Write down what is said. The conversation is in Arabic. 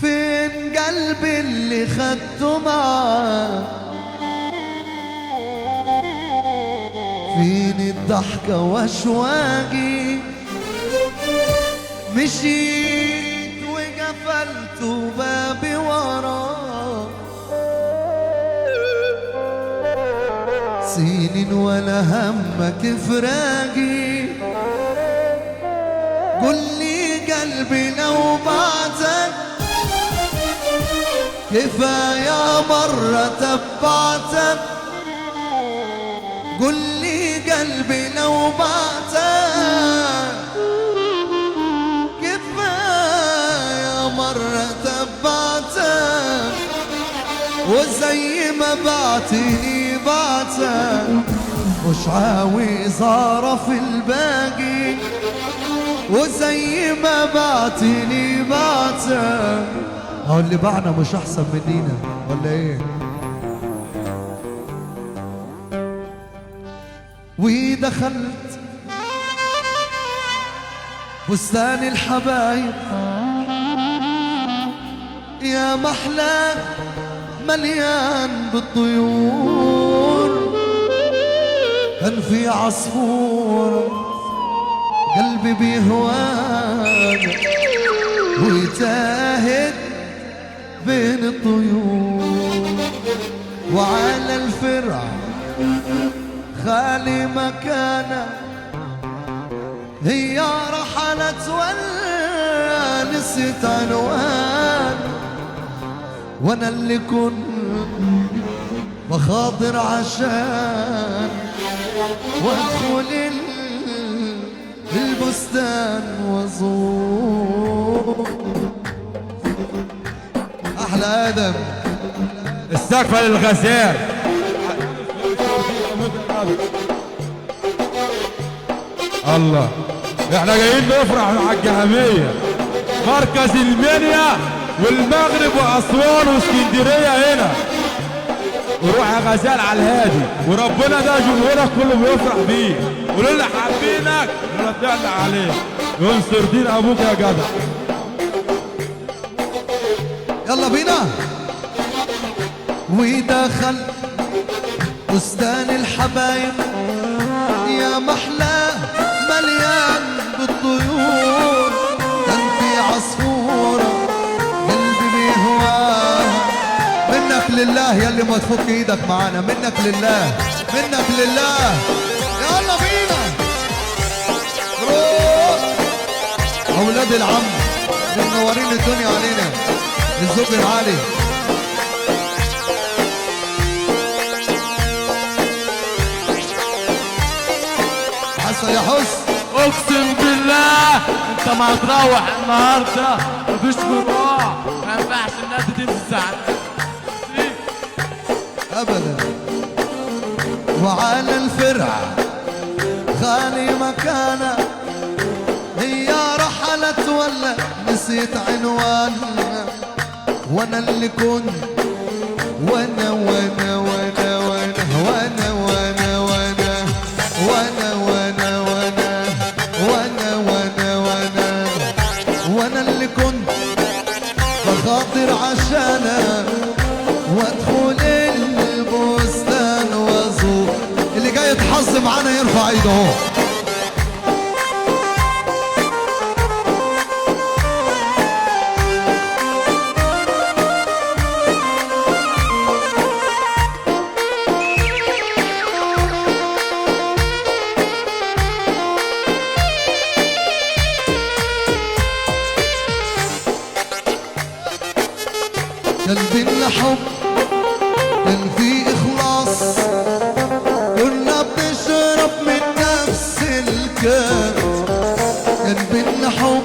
فين قلبي اللي خدته معاه؟ فين الضحكة واشواقي؟ مشيت وقفلت بابي وراه، سنين ولا همك فراقي. قل لي قلبي لو بعتك كفاية مرة تبعتك. قل لي قلبي لو بعتك كفاية مرة تبعتك. وزي ما بعتني بعتك مش عاوز اعرف الباقي. وزي ما بعتني بعتك. هو اللي بعنا مش احسن منينا ولا ايه؟ ودخلت بستان الحبايب يا محلى مليان بالطيور. كان في عصفور قلبي بيهوان وتاهت بين الطيور. وعلى الفرع خالي مكانه هي رحلت ولا نسيت عنوان. وانا اللي كنت بخاطر عشان وادخل البستان وازور. احلى ادم السقف للغزال. الله، احنا جايين نفرح مع الجهمية، مركز المنيا والمغرب واسوان واسكندريه هنا. وروح يا غزال على الهادي، وربنا ده جمهورك كله بيفرح بيه. قولوا لنا حابينك ونطلع عليك، ينصر دين ابوك يا جدع. يلا بينا. ودخل بستان الحبايب يا محلى مليان بالطيور. كان في عصفورة قلبي بيهواها. منك لله يلي ما تفك ايدك معانا، منك لله منك لله. يلا بينا روح. اولاد العم منورين الدنيا علينا. الزوج العالي حسن يا حسن. اقسم بالله انت ما هتروح النهارده مفيش فروع، ما ينفعش الناس دي تنسى ابدا. وعلى الفرع خالي مكانه هي رحلت ولا نسيت عنوانها. وانا اللي كنت وانا وانا وانا وانا وانا وانا وانا وانا وانا وانا وانا وانا وانا اللي كنت بخاطر عشانها وادخل البستان وازور. اللي جاي يتحظ معانا يرفع ايده اهو. كان بينا حب، كان في إخلاص، كنا بنشرب من نفس الكاس. كان بينا حب